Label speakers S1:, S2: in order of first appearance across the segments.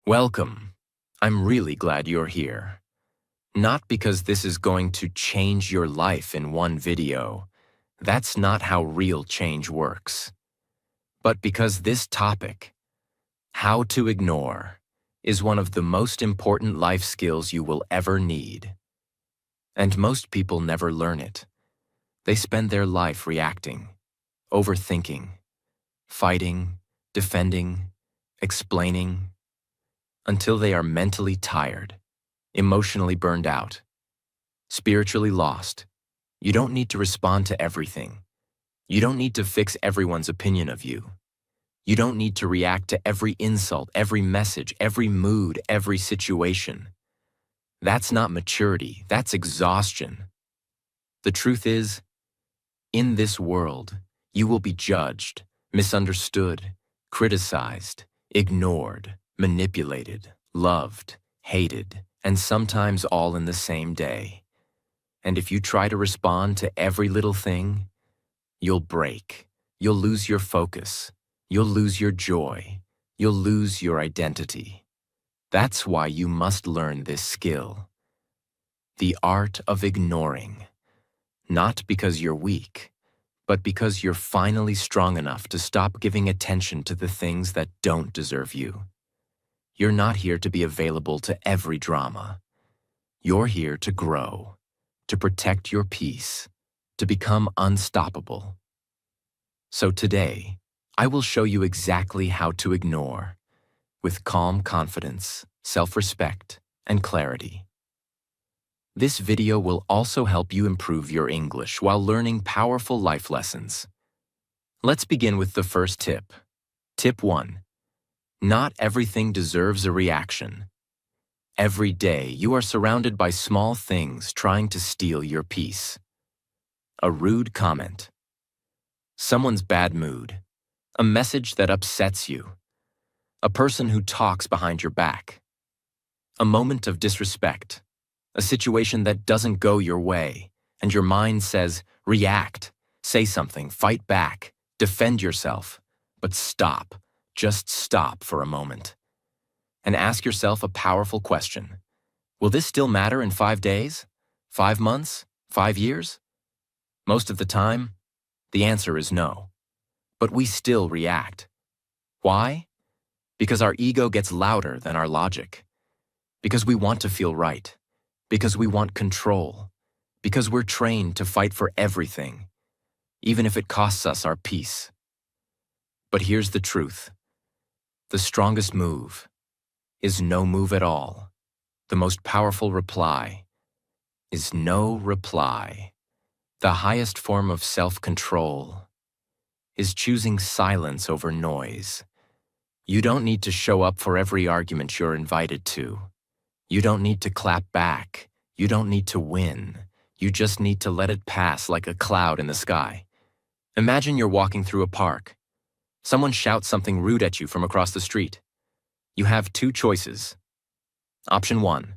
S1: Welcome. I'm really glad you're here. Not because this is going to change your life in one video. That's not how real change works. But because this topic, how to ignore, is one of the most important life skills you will ever need. And most people never learn it. They spend their life reacting, overthinking, fighting, defending, explaining, until they are mentally tired, emotionally burned out, spiritually lost. You don't need to respond to everything. You don't need to fix everyone's opinion of you. You don't need to react to every insult, every message, every mood, every situation. That's not maturity, that's exhaustion. The truth is, in this world, you will be judged, misunderstood, criticized, ignored, manipulated, loved, hated, and sometimes all in the same day. And if you try to respond to every little thing, you'll break. You'll lose your focus. You'll lose your joy. You'll lose your identity. That's why you must learn this skill. The art of ignoring. Not because you're weak, but because you're finally strong enough to stop giving attention to the things that don't deserve you. You're not here to be available to every drama. You're here to grow, to protect your peace, to become unstoppable. So today, I will show you exactly how to ignore, with calm confidence, self-respect, and clarity. This video will also help you improve your English while learning powerful life lessons. Let's begin with the first tip. Tip 1. Not everything deserves a reaction. Every day, you are surrounded by small things trying to steal your peace. A rude comment. Someone's bad mood. A message that upsets you. A person who talks behind your back. A moment of disrespect. A situation that doesn't go your way, and your mind says, react, say something, fight back, defend yourself. But stop. Just stop for a moment. And ask yourself a powerful question. Will this still matter in 5 days? 5 months? 5 years? Most of the time, the answer is no. But we still react. Why? Because our ego gets louder than our logic. Because we want to feel right. Because we want control. Because we're trained to fight for everything, even if it costs us our peace. But here's the truth. The strongest move is no move at all. The most powerful reply is no reply. The highest form of self-control is choosing silence over noise. You don't need to show up for every argument you're invited to. You don't need to clap back. You don't need to win. You just need to let it pass like a cloud in the sky. Imagine you're walking through a park. Someone shouts something rude at you from across the street. You have 2 choices. Option 1.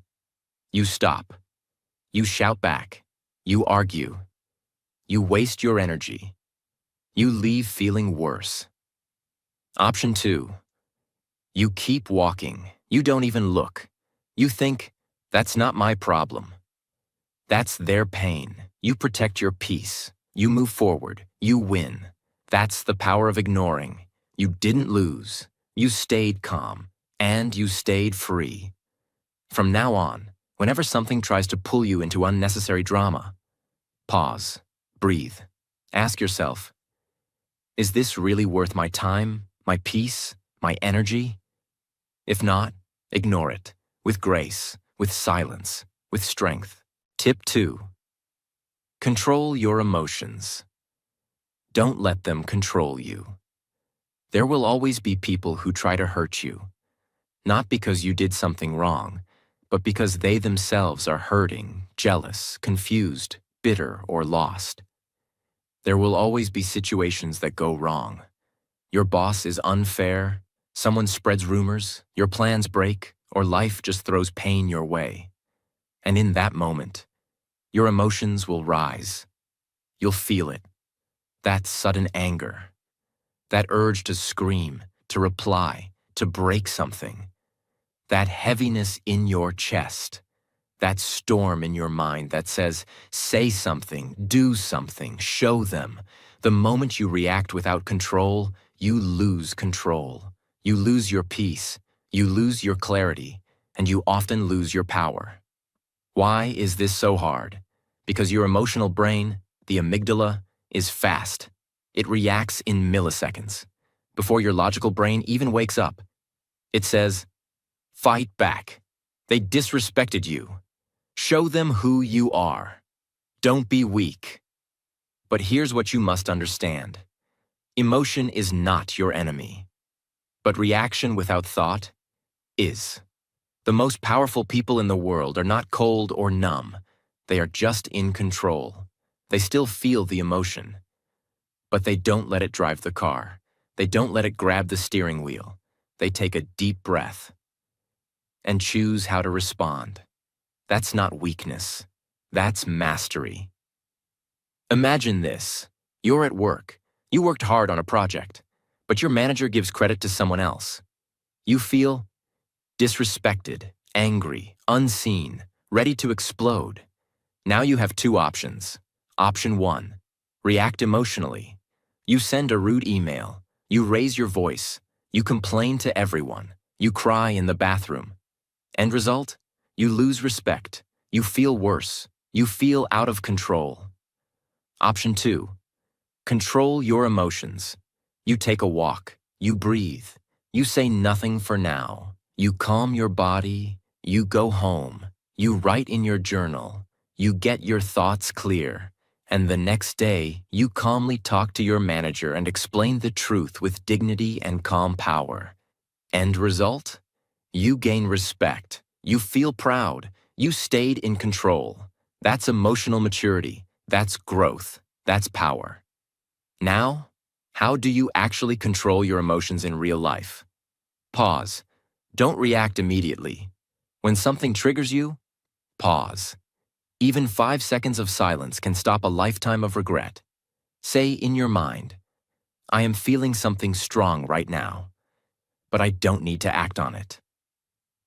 S1: You stop. You shout back. You argue. You waste your energy. You leave feeling worse. Option 2. You keep walking. You don't even look. You think, that's not my problem. That's their pain. You protect your peace. You move forward. You win. That's the power of ignoring. You didn't lose. You stayed calm. And you stayed free. From now on, whenever something tries to pull you into unnecessary drama, pause, breathe, ask yourself, is this really worth my time, my peace, my energy? If not, ignore it, with grace, with silence, with strength. Tip 2. Control your emotions. Don't let them control you. There will always be people who try to hurt you, not because you did something wrong, but because they themselves are hurting, jealous, confused, bitter, or lost. There will always be situations that go wrong. Your boss is unfair, someone spreads rumors, your plans break, or life just throws pain your way. And in that moment, your emotions will rise. You'll feel it. That sudden anger. That urge to scream, to reply, to break something. that heaviness in your chest, that storm in your mind that says, say something, do something, show them. The moment you react without control, you lose control. You lose your peace, you lose your clarity, and you often lose your power. Why is this so hard? Because your emotional brain, the amygdala, is fast. It reacts in milliseconds, before your logical brain even wakes up. It says, fight back. They disrespected you. Show them who you are. Don't be weak. But here's what you must understand. Emotion is not your enemy. But reaction without thought is. The most powerful people in the world are not cold or numb. They are just in control. They still feel the emotion. But they don't let it drive the car. They don't let it grab the steering wheel. They take a deep breath and choose how to respond. That's not weakness. That's mastery. Imagine this. You're at work. You worked hard on a project, but your manager gives credit to someone else. You feel disrespected, angry, unseen, ready to explode. Now you have two options. Option 1, react emotionally. You send a rude email. You raise your voice. You complain to everyone. You cry in the bathroom. End result? You lose respect. You feel worse. You feel out of control. Option 2, control your emotions. You take a walk. You breathe. You say nothing for now. You calm your body. You go home. You write in your journal. You get your thoughts clear. And the next day, you calmly talk to your manager and explain the truth with dignity and calm power. End result? You gain respect. You feel proud. You stayed in control. That's emotional maturity. That's growth. That's power. Now, how do you actually control your emotions in real life? Pause. Don't react immediately. When something triggers you, pause. Even 5 seconds of silence can stop a lifetime of regret. Say in your mind, I am feeling something strong right now, but I don't need to act on it.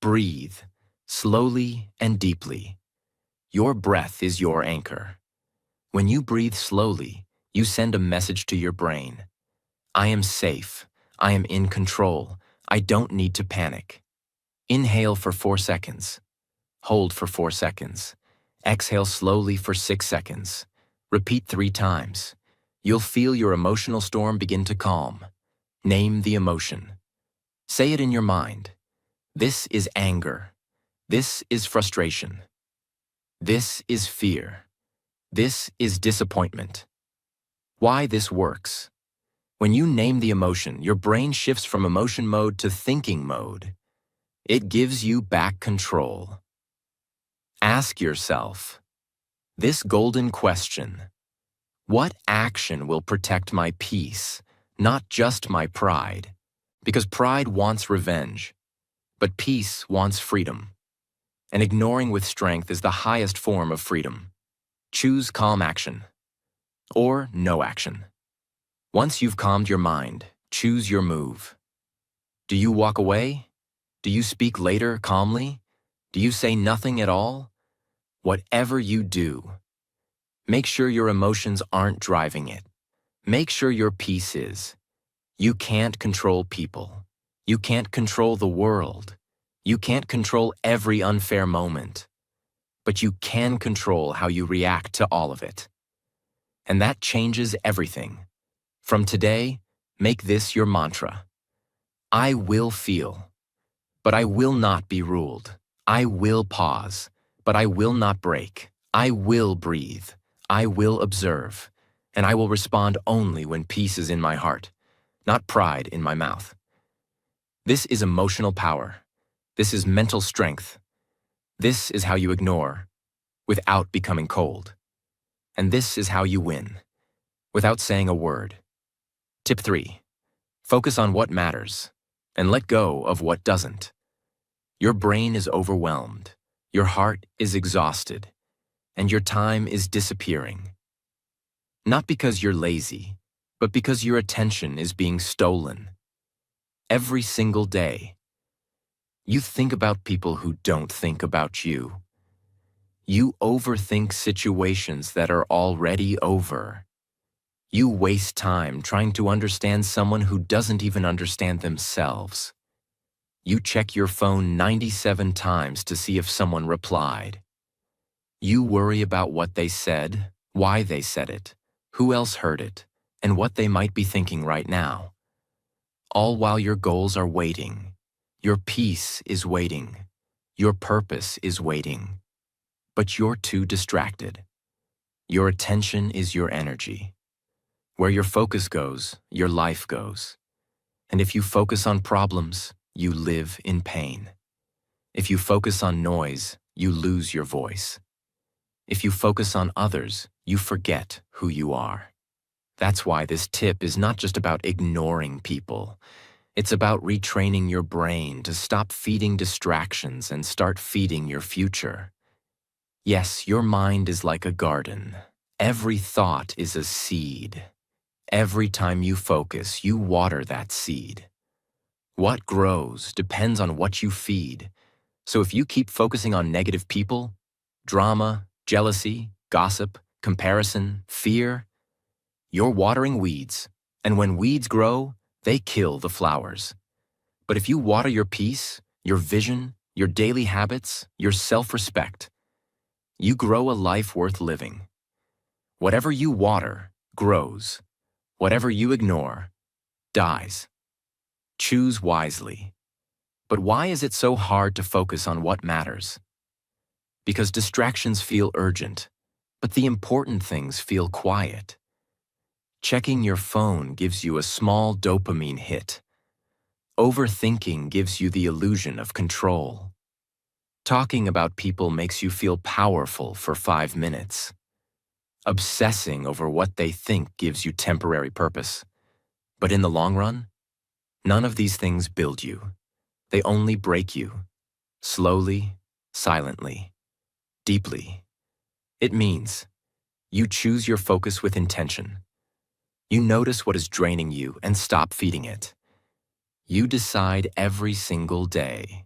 S1: Breathe, slowly and deeply. Your breath is your anchor. When you breathe slowly, you send a message to your brain. I am safe. I am in control. I don't need to panic. Inhale for 4 seconds. Hold for 4 seconds. Exhale slowly for 6 seconds. Repeat 3 times. You'll feel your emotional storm begin to calm. Name the emotion. Say it in your mind. This is anger. This is frustration. This is fear. This is disappointment. Why this works? When you name the emotion, your brain shifts from emotion mode to thinking mode. It gives you back control. Ask yourself this golden question. What action will protect my peace, not just my pride? Because pride wants revenge, but peace wants freedom. And ignoring with strength is the highest form of freedom. Choose calm action or no action. Once you've calmed your mind, choose your move. Do you walk away? Do you speak later calmly? Do you say nothing at all? Whatever you do, make sure your emotions aren't driving it. Make sure your peace is. You can't control people. You can't control the world. You can't control every unfair moment. But you can control how you react to all of it. And that changes everything. From today, make this your mantra. I will feel, but I will not be ruled. I will pause, but I will not break. I will breathe. I will observe. And I will respond only when peace is in my heart, not pride in my mouth. This is emotional power. This is mental strength. This is how you ignore without becoming cold. And this is how you win without saying a word. Tip 3. Focus on what matters and let go of what doesn't. Your brain is overwhelmed. Your heart is exhausted. And your time is disappearing. Not because you're lazy, but because your attention is being stolen. Every single day. You think about people who don't think about you. You overthink situations that are already over. You waste time trying to understand someone who doesn't even understand themselves. You check your phone 97 times to see if someone replied. You worry about what they said, why they said it, who else heard it, and what they might be thinking right now. All while your goals are waiting. Your peace is waiting. Your purpose is waiting. But you're too distracted. Your attention is your energy. Where your focus goes, your life goes. And if you focus on problems, you live in pain. If you focus on noise, you lose your voice. If you focus on others, you forget who you are. That's why this tip is not just about ignoring people. It's about retraining your brain to stop feeding distractions and start feeding your future. Yes, your mind is like a garden. Every thought is a seed. Every time you focus, you water that seed. What grows depends on what you feed. So if you keep focusing on negative people, drama, jealousy, gossip, comparison, fear, you're watering weeds. And when weeds grow, they kill the flowers. But if you water your peace, your vision, your daily habits, your self-respect, you grow a life worth living. Whatever you water grows. Whatever you ignore dies. Choose wisely. But why is it so hard to focus on what matters? Because distractions feel urgent, but the important things feel quiet. Checking your phone gives you a small dopamine hit. Overthinking gives you the illusion of control. Talking about people makes you feel powerful for 5 minutes. Obsessing over what they think gives you temporary purpose. But in the long run, none of these things build you. They only break you. Slowly, silently, deeply. It means you choose your focus with intention. You notice what is draining you and stop feeding it. You decide every single day.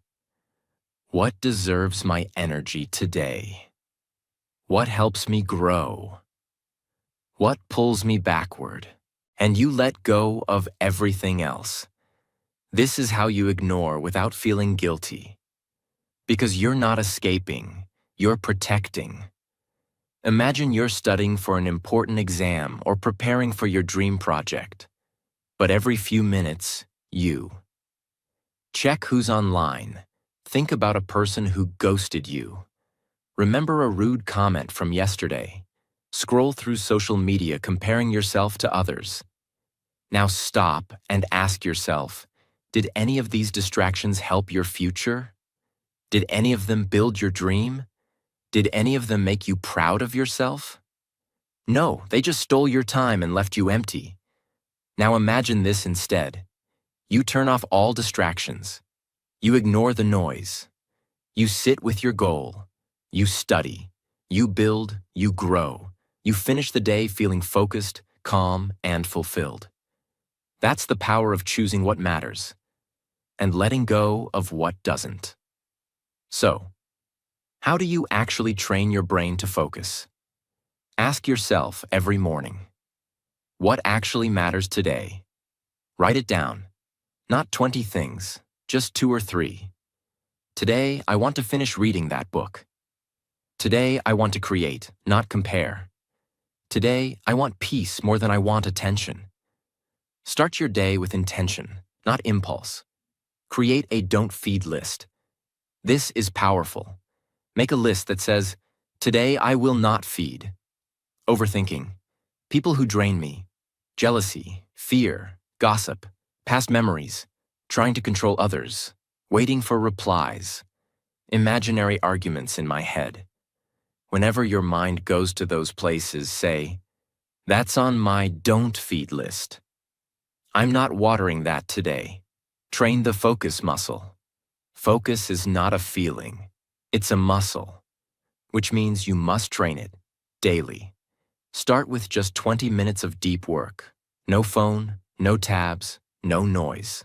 S1: What deserves my energy today? What helps me grow? What pulls me backward? And you let go of everything else. This is how you ignore without feeling guilty. Because you're not escaping, you're protecting. Imagine you're studying for an important exam or preparing for your dream project. But every few minutes, you check who's online. Think about a person who ghosted you. Remember a rude comment from yesterday. Scroll through social media comparing yourself to others. Now stop and ask yourself, did any of these distractions help your future? Did any of them build your dream? Did any of them make you proud of yourself? No, they just stole your time and left you empty. Now imagine this instead. You turn off all distractions. You ignore the noise. You sit with your goal. You study. You build. You grow. You finish the day feeling focused, calm, and fulfilled. That's the power of choosing what matters and letting go of what doesn't. So, how do you actually train your brain to focus? Ask yourself every morning, what actually matters today? Write it down. Not 20 things, just 2 or 3. Today, I want to finish reading that book. Today, I want to create, not compare. Today, I want peace more than I want attention. Start your day with intention, not impulse. Create a don't feed list. This is powerful. Make a list that says, today I will not feed. Overthinking, people who drain me, jealousy, fear, gossip, past memories, trying to control others, waiting for replies, imaginary arguments in my head. Whenever your mind goes to those places, say, that's on my don't feed list. I'm not watering that today. Train the focus muscle. Focus is not a feeling. It's a muscle, which means you must train it daily. Start with just 20 minutes of deep work. No phone, no tabs, no noise.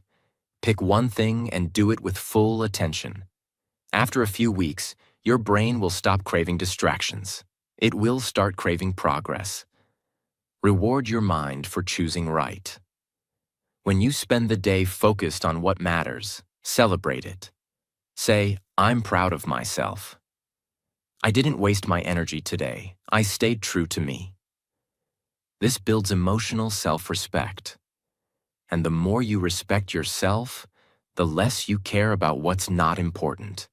S1: Pick one thing and do it with full attention. After a few weeks, your brain will stop craving distractions. It will start craving progress. Reward your mind for choosing right. When you spend the day focused on what matters, celebrate it. Say, I'm proud of myself. I didn't waste my energy today. I stayed true to me. This builds emotional self-respect. And the more you respect yourself, the less you care about what's not important.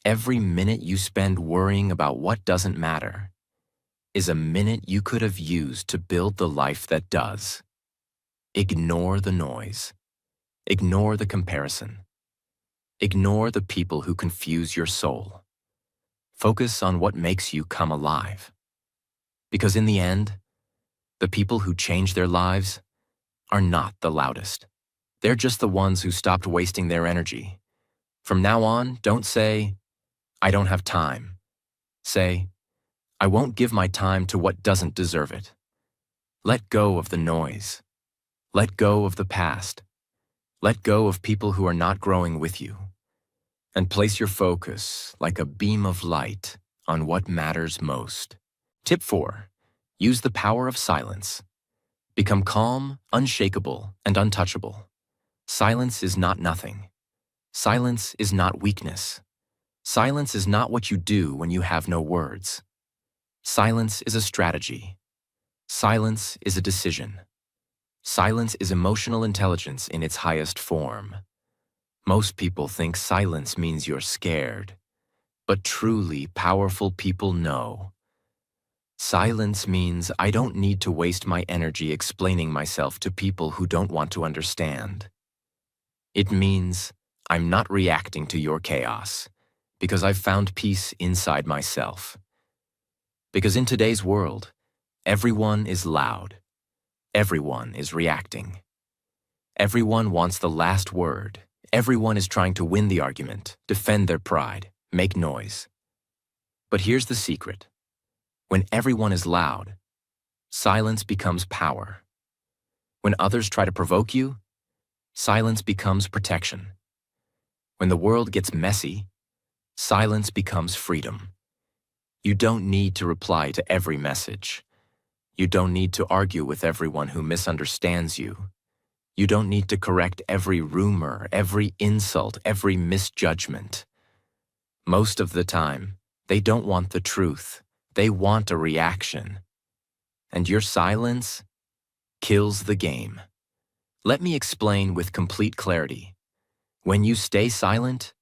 S1: Every minute you spend worrying about what doesn't matter is a minute you could have used to build the life that does. Ignore the noise. Ignore the comparison. Ignore the people who confuse your soul. Focus on what makes you come alive. Because in the end, the people who change their lives are not the loudest. They're just the ones who stopped wasting their energy. From now on, don't say, I don't have time. Say, I won't give my time to what doesn't deserve it. Let go of the noise. Let go of the past. Let go of people who are not growing with you. And place your focus, like a beam of light, on what matters most. Tip 4. Use the power of silence. Become calm, unshakable, and untouchable. Silence is not nothing. Silence is not weakness. Silence is not what you do when you have no words. Silence is a strategy. Silence is a decision. Silence is emotional intelligence in its highest form. Most people think silence means you're scared, but truly powerful people know. Silence means I don't need to waste my energy explaining myself to people who don't want to understand. It means I'm not reacting to your chaos because I've found peace inside myself. Because in today's world, everyone is loud. Everyone is reacting. Everyone wants the last word. Everyone is trying to win the argument, defend their pride, make noise. But here's the secret. When everyone is loud, silence becomes power. When others try to provoke you, silence becomes protection. When the world gets messy, silence becomes freedom. You don't need to reply to every message. You don't need to argue with everyone who misunderstands you. You don't need to correct every rumor, every insult, every misjudgment. Most of the time, they don't want the truth. They want a reaction. And your silence kills the game. Let me explain with complete clarity. When you stay silent,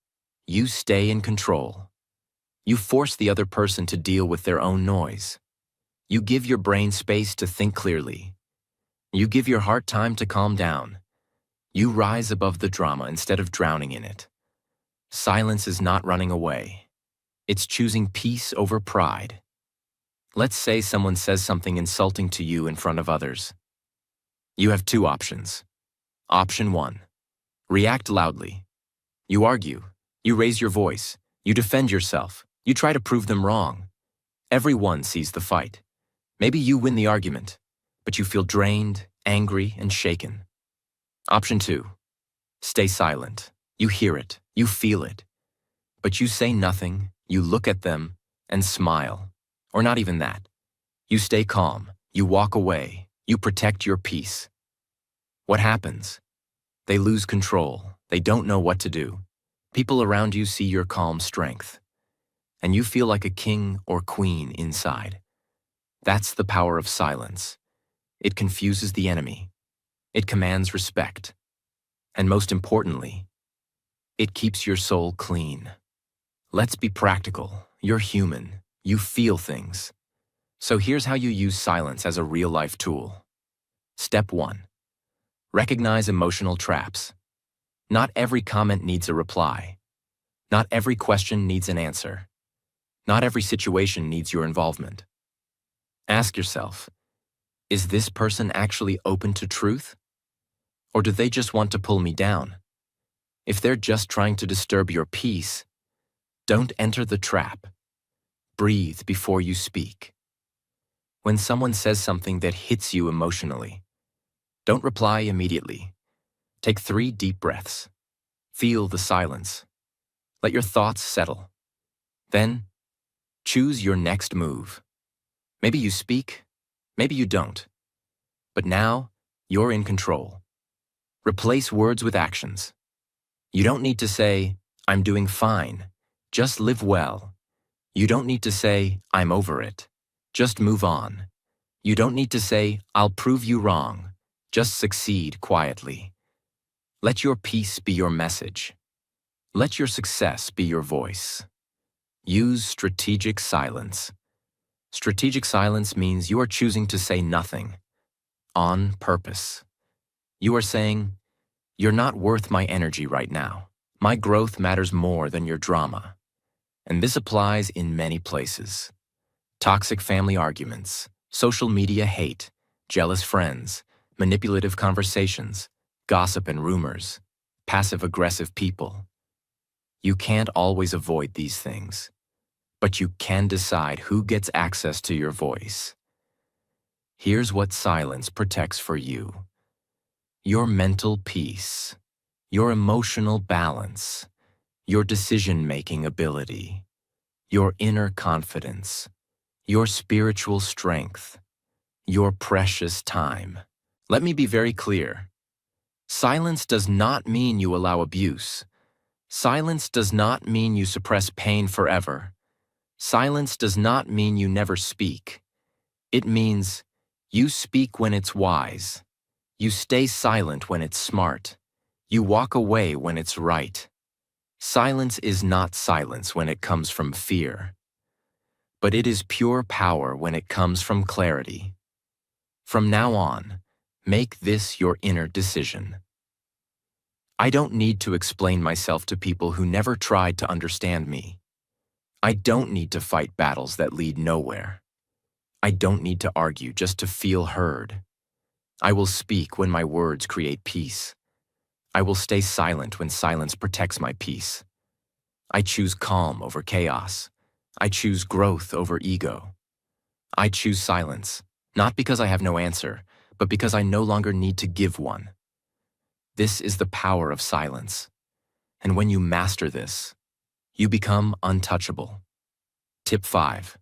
S1: you stay in control. You force the other person to deal with their own noise. You give your brain space to think clearly. You give your heart time to calm down. You rise above the drama instead of drowning in it. Silence is not running away. It's choosing peace over pride. Let's say someone says something insulting to you in front of others. You have two options. Option 1. React loudly. You argue. You raise your voice. You defend yourself. You try to prove them wrong. Everyone sees the fight. Maybe you win the argument, but you feel drained, angry, and shaken. Option 2. Stay silent. You hear it. You feel it. But you say nothing. You look at them and smile. Or not even that. You stay calm. You walk away. You protect your peace. What happens? They lose control. They don't know what to do. People around you see your calm strength. And you feel like a king or queen inside. That's the power of silence. It confuses the enemy. It commands respect. And most importantly, it keeps your soul clean. Let's be practical. You're human. You feel things. So here's how you use silence as a real-life tool. Step 1. Recognize emotional traps. Not every comment needs a reply. Not every question needs an answer. Not every situation needs your involvement. Ask yourself, is this person actually open to truth? Or do they just want to pull me down? If they're just trying to disturb your peace, don't enter the trap. Breathe before you speak. When someone says something that hits you emotionally, don't reply immediately. Take 3 deep breaths. Feel the silence. Let your thoughts settle. Then, choose your next move. Maybe you speak, maybe you don't. But now, you're in control. Replace words with actions. You don't need to say, "I'm doing fine." Just live well. You don't need to say, "I'm over it." Just move on. You don't need to say, "I'll prove you wrong." Just succeed quietly. Let your peace be your message. Let your success be your voice. Use strategic silence. Strategic silence means you are choosing to say nothing on purpose. You are saying, "You're not worth my energy right now. My growth matters more than your drama." And this applies in many places. Toxic family arguments, social media hate, jealous friends, manipulative conversations, gossip and rumors, passive-aggressive people. You can't always avoid these things, but you can decide who gets access to your voice. Here's what silence protects for you: your mental peace, your emotional balance, your decision-making ability, your inner confidence, your spiritual strength, your precious time. Let me be very clear. Silence does not mean you allow abuse. Silence does not mean you suppress pain forever. Silence does not mean you never speak. It means you speak when it's wise. You stay silent when it's smart. You walk away when it's right. Silence is not silence when it comes from fear, but it is pure power when it comes from clarity. From now on, make this your inner decision. I don't need to explain myself to people who never tried to understand me. I don't need to fight battles that lead nowhere. I don't need to argue just to feel heard. I will speak when my words create peace. I will stay silent when silence protects my peace. I choose calm over chaos. I choose growth over ego. I choose silence, not because I have no answer, but because I no longer need to give one. This is the power of silence. And when you master this, you become untouchable. Tip 5.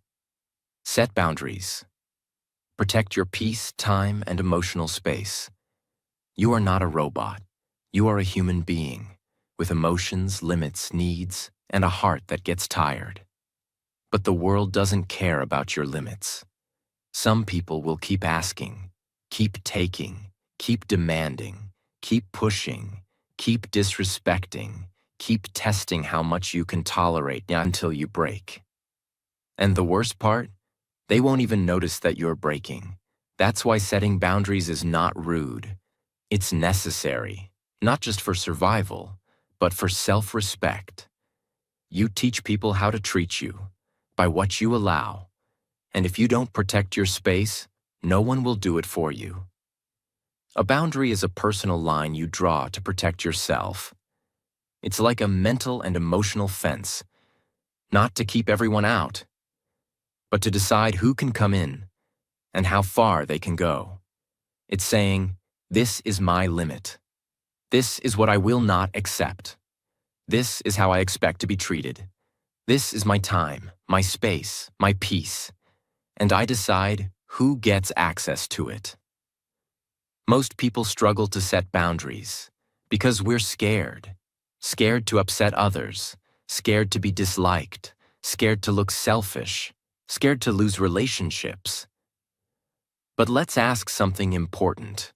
S1: Set boundaries. Protect your peace, time, and emotional space. You are not a robot. You are a human being with emotions, limits, needs, and a heart that gets tired. But the world doesn't care about your limits. Some people will keep asking, keep taking, keep demanding, keep pushing, keep disrespecting, keep testing how much you can tolerate until you break. And the worst part? They won't even notice that you're breaking. That's why setting boundaries is not rude. It's necessary, not just for survival, but for self-respect. You teach people how to treat you, by what you allow. And if you don't protect your space, no one will do it for you. A boundary is a personal line you draw to protect yourself. It's like a mental and emotional fence, not to keep everyone out, but to decide who can come in and how far they can go. It's saying, this is my limit. This is what I will not accept. This is how I expect to be treated. This is my time, my space, my peace, and I decide who gets access to it. Most people struggle to set boundaries because we're scared. Scared to upset others, scared to be disliked, scared to look selfish, scared to lose relationships. But let's ask something important.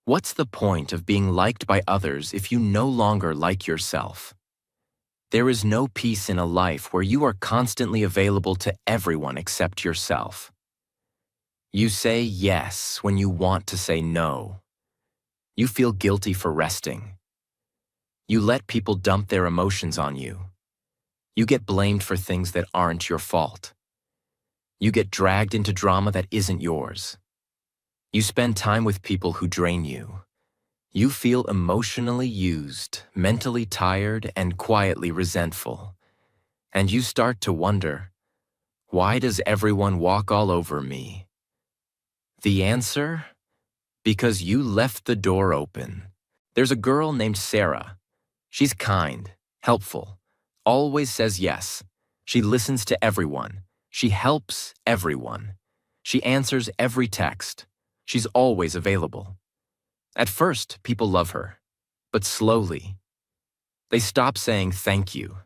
S1: What's the point of being liked by others if you no longer like yourself? There is no peace in a life where you are constantly available to everyone except yourself. You say yes when you want to say no. You feel guilty for resting. You let people dump their emotions on you. You get blamed for things that aren't your fault. You get dragged into drama that isn't yours. You spend time with people who drain you. You feel emotionally used, mentally tired, and quietly resentful. And you start to wonder, why does everyone walk all over me? The answer? Because you left the door open. There's a girl named Sarah. She's kind, helpful, always says yes. She listens to everyone. She helps everyone. She answers every text. She's always available. At first, people love her, but slowly, they stop saying thank you.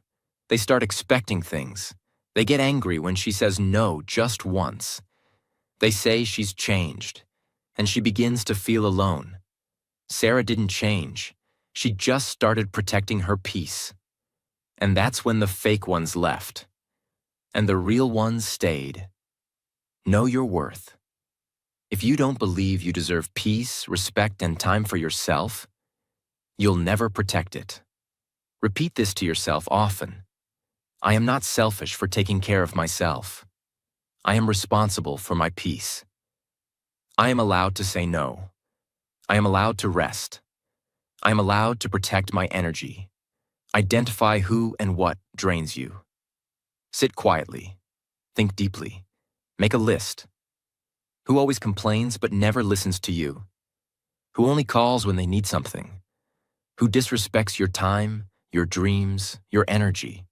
S1: They start expecting things. They get angry when she says no just once. They say she's changed, and she begins to feel alone. Sarah didn't change. She just started protecting her peace. And that's when the fake ones left, and the real ones stayed. Know your worth. If you don't believe you deserve peace, respect, and time for yourself, you'll never protect it. Repeat this to yourself often. I am not selfish for taking care of myself. I am responsible for my peace. I am allowed to say no. I am allowed to rest. I am allowed to protect my energy. Identify who and what drains you. Sit quietly. Think deeply. Make a list. Who always complains but never listens to you? Who only calls when they need something? Who disrespects your time, your dreams, your energy?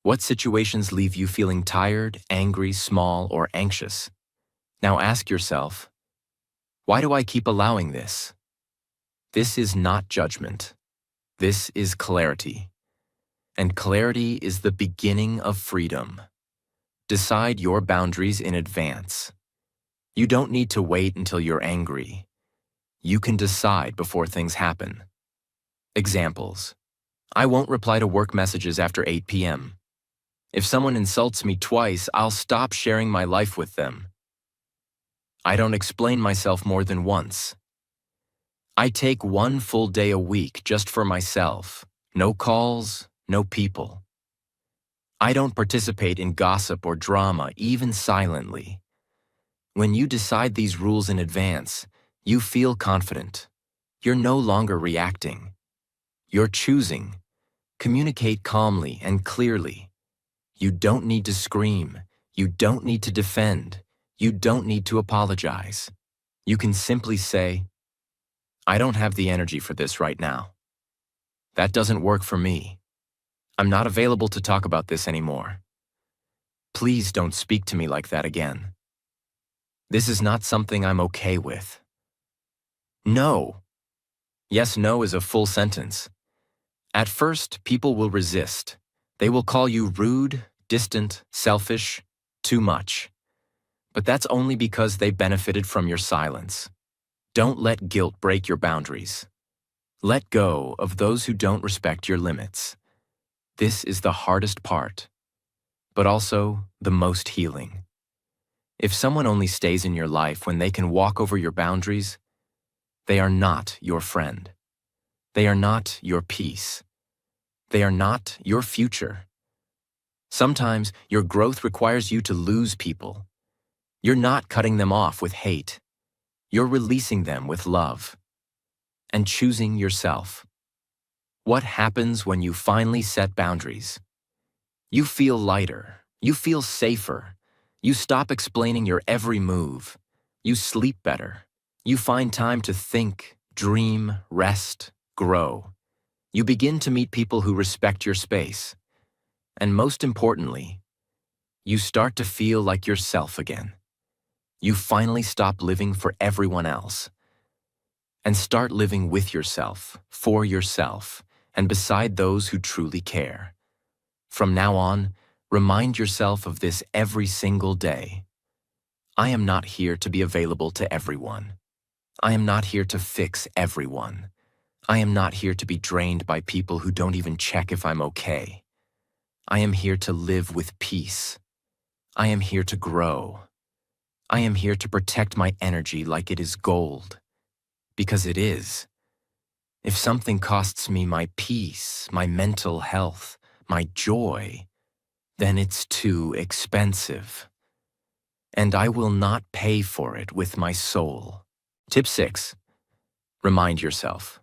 S1: What situations leave you feeling tired, angry, small, or anxious? Now ask yourself, why do I keep allowing this? This is not judgment. This is clarity. And clarity is the beginning of freedom. Decide your boundaries in advance. You don't need to wait until you're angry. You can decide before things happen. Examples. I won't reply to work messages after 8 p.m. If someone insults me twice, I'll stop sharing my life with them. I don't explain myself more than once. I take one full day a week just for myself. No calls, no people. I don't participate in gossip or drama, even silently. When you decide these rules in advance, you feel confident. You're no longer reacting. You're choosing. Communicate calmly and clearly. You don't need to scream. You don't need to defend. You don't need to apologize. You can simply say, I don't have the energy for this right now. That doesn't work for me. I'm not available to talk about this anymore. Please don't speak to me like that again. This is not something I'm okay with. No. Yes, no is a full sentence. At first, people will resist. They will call you rude, distant, selfish, too much. But that's only because they benefited from your silence. Don't let guilt break your boundaries. Let go of those who don't respect your limits. This is the hardest part, but also the most healing. If someone only stays in your life when they can walk over your boundaries, they are not your friend. They are not your peace. They are not your future. Sometimes your growth requires you to lose people. You're not cutting them off with hate. You're releasing them with love and choosing yourself. What happens when you finally set boundaries? You feel lighter. You feel safer. You stop explaining your every move. You sleep better. You find time to think, dream, rest, grow. You begin to meet people who respect your space. And most importantly, you start to feel like yourself again. You finally stop living for everyone else and start living with yourself, for yourself, and beside those who truly care. From now on, remind yourself of this every single day. I am not here to be available to everyone. I am not here to fix everyone. I am not here to be drained by people who don't even check if I'm okay. I am here to live with peace. I am here to grow. I am here to protect my energy like it is gold. Because it is. If something costs me my peace, my mental health, my joy, then it's too expensive. And I will not pay for it with my soul. Tip 6. Remind yourself.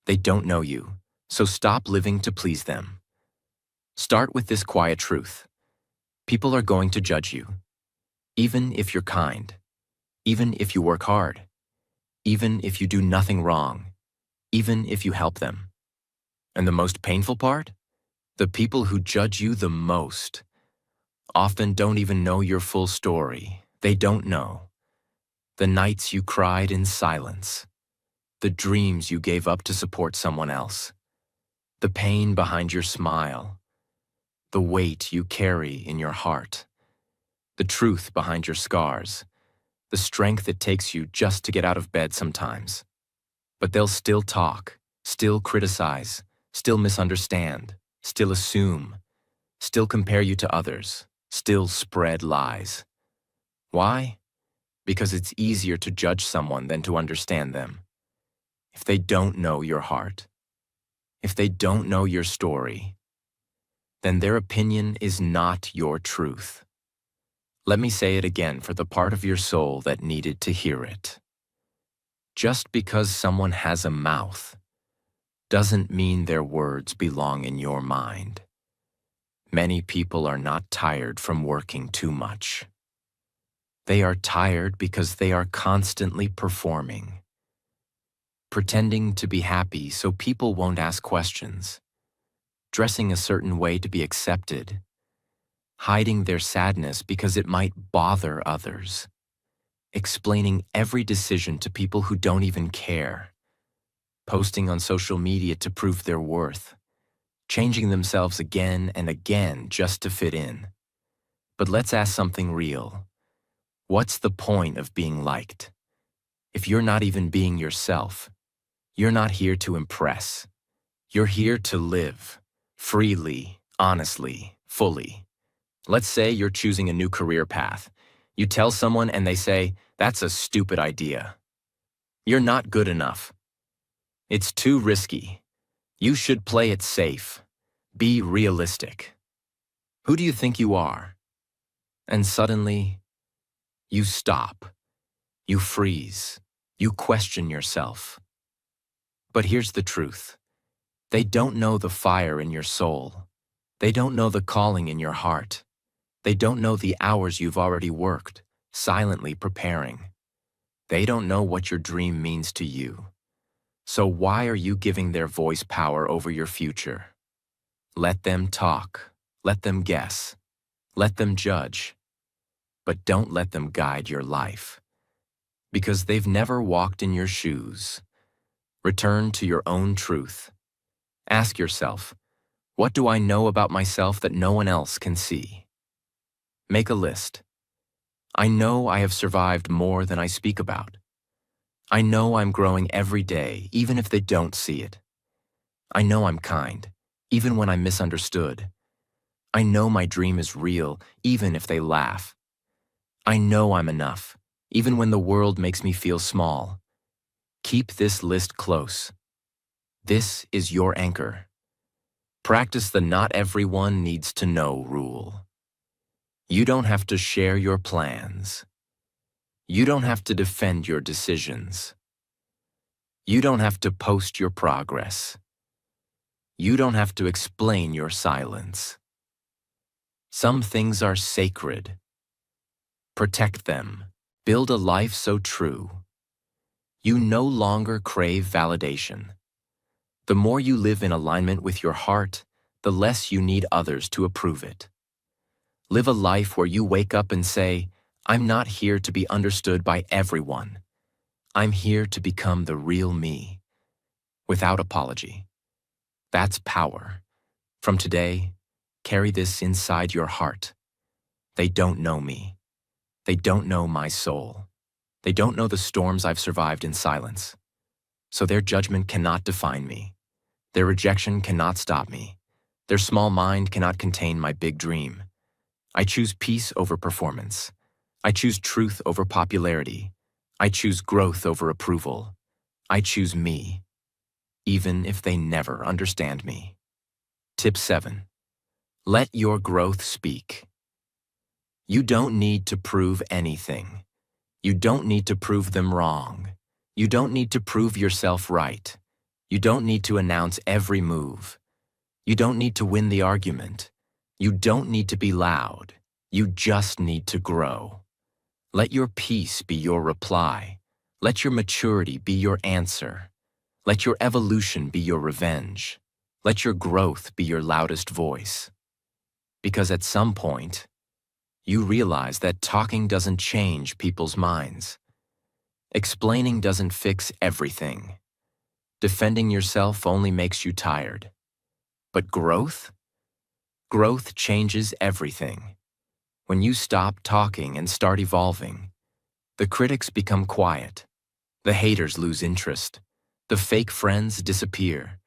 S1: They don't know you, so stop living to please them. Start with this quiet truth. People are going to judge you. Even if you're kind. Even if you work hard. Even if you do nothing wrong. even if you help them. And the most painful part? The people who judge you the most often don't even know your full story. They don't know the nights you cried in silence, the dreams you gave up to support someone else, the pain behind your smile, the weight you carry in your heart, the truth behind your scars, the strength it takes you just to get out of bed sometimes. But they'll still talk, still criticize, still misunderstand, still assume, still compare you to others, still spread lies. Why? Because it's easier to judge someone than to understand them. If they don't know your heart, if they don't know your story, then their opinion is not your truth. Let me say it again for the part of your soul that needed to hear it. Just because someone has a mouth doesn't mean their words belong in your mind. Many people are not tired from working too much. They are tired because they are constantly performing, pretending to be happy so people won't ask questions, dressing a certain way to be accepted, hiding their sadness because it might bother others, explaining every decision to people who don't even care, posting on social media to prove their worth, changing themselves again and again just to fit in. But let's ask something real. What's the point of being liked? If you're not even being yourself, you're not here to impress. You're here to live, freely, honestly, fully. Let's say you're choosing a new career path. You tell someone and they say, "That's a stupid idea. You're not good enough. It's too risky. You should play it safe. Be realistic. Who do you think you are?" And suddenly, you stop. You freeze. You question yourself. But here's the truth. They don't know the fire in your soul. They don't know the calling in your heart. They don't know the hours you've already worked, silently preparing. They don't know what your dream means to you. So why are you giving their voice power over your future? Let them talk. Let them guess. Let them judge. But don't let them guide your life. Because they've never walked in your shoes. Return to your own truth. Ask yourself, what do I know about myself that no one else can see? Make a list. I know I have survived more than I speak about. I know I'm growing every day, even if they don't see it. I know I'm kind, even when I'm misunderstood. I know my dream is real, even if they laugh. I know I'm enough, even when the world makes me feel small. Keep this list close. This is your anchor. Practice the not everyone needs to know rule. You don't have to share your plans. You don't have to defend your decisions. You don't have to post your progress. You don't have to explain your silence. Some things are sacred. Protect them. Build a life so true. You no longer crave validation. The more you live in alignment with your heart, the less you need others to approve it. Live a life where you wake up and say, "I'm not here to be understood by everyone. I'm here to become the real me," without apology. That's power. From today, carry this inside your heart. They don't know me. They don't know my soul. They don't know the storms I've survived in silence. So their judgment cannot define me. Their rejection cannot stop me. Their small mind cannot contain my big dream. I choose peace over performance. I choose truth over popularity. I choose growth over approval. I choose me, even if they never understand me. Tip 7. Let your growth speak. You don't need to prove anything. You don't need to prove them wrong. You don't need to prove yourself right. You don't need to announce every move. You don't need to win the argument. You don't need to be loud. You just need to grow. Let your peace be your reply. Let your maturity be your answer. Let your evolution be your revenge. Let your growth be your loudest voice. Because at some point, you realize that talking doesn't change people's minds. Explaining doesn't fix everything. Defending yourself only makes you tired. But growth? Growth changes everything. When you stop talking and start evolving, the critics become quiet. The haters lose interest. The fake friends disappear.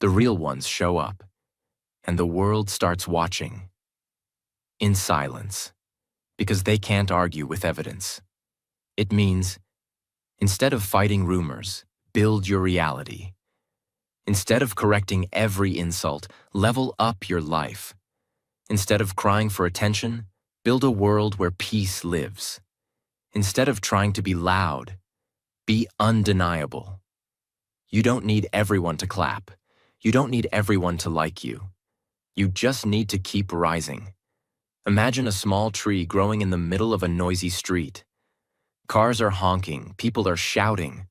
S1: The real ones show up. And the world starts watching. In silence. Because they can't argue with evidence. It means, instead of fighting rumors, build your reality. Instead of correcting every insult, level up your life. Instead of crying for attention, build a world where peace lives. Instead of trying to be loud, be undeniable. You don't need everyone to clap. You don't need everyone to like you. You just need to keep rising. Imagine a small tree growing in the middle of a noisy street. Cars are honking, people are shouting.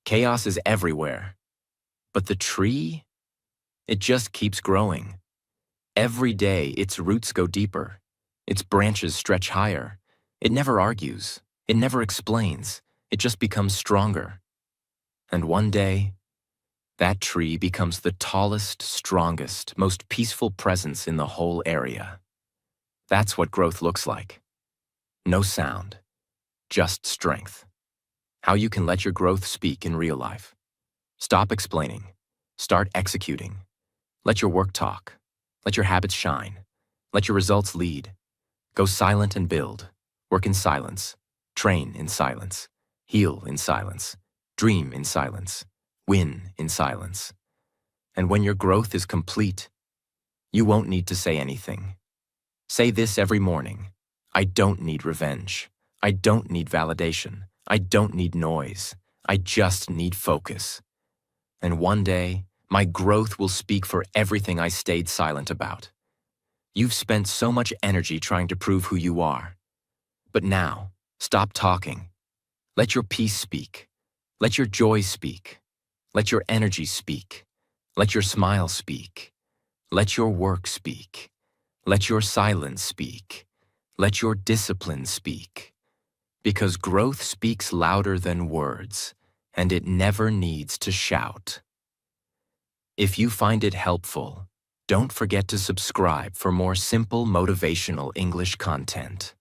S1: Chaos is everywhere. But the tree? It just keeps growing. Every day, its roots go deeper. Its branches stretch higher. It never argues. It never explains. It just becomes stronger. And one day, that tree becomes the tallest, strongest, most peaceful presence in the whole area. That's what growth looks like. No sound, just strength. How you can let your growth speak in real life. Stop explaining. Start executing. Let your work talk. Let your habits shine. Let your results lead. Go silent and build. Work in silence. Train in silence. Heal in silence. Dream in silence. Win in silence. And when your growth is complete, you won't need to say anything. Say this every morning. I don't need revenge. I don't need validation. I don't need noise. I just need focus. And one day, my growth will speak for everything I stayed silent about. You've spent so much energy trying to prove who you are. But now, stop talking. Let your peace speak. Let your joy speak. Let your energy speak. Let your smile speak. Let your work speak. Let your silence speak. Let your discipline speak. Because growth speaks louder than words, and it never needs to shout. If you find it helpful, don't forget to subscribe for more simple motivational English content.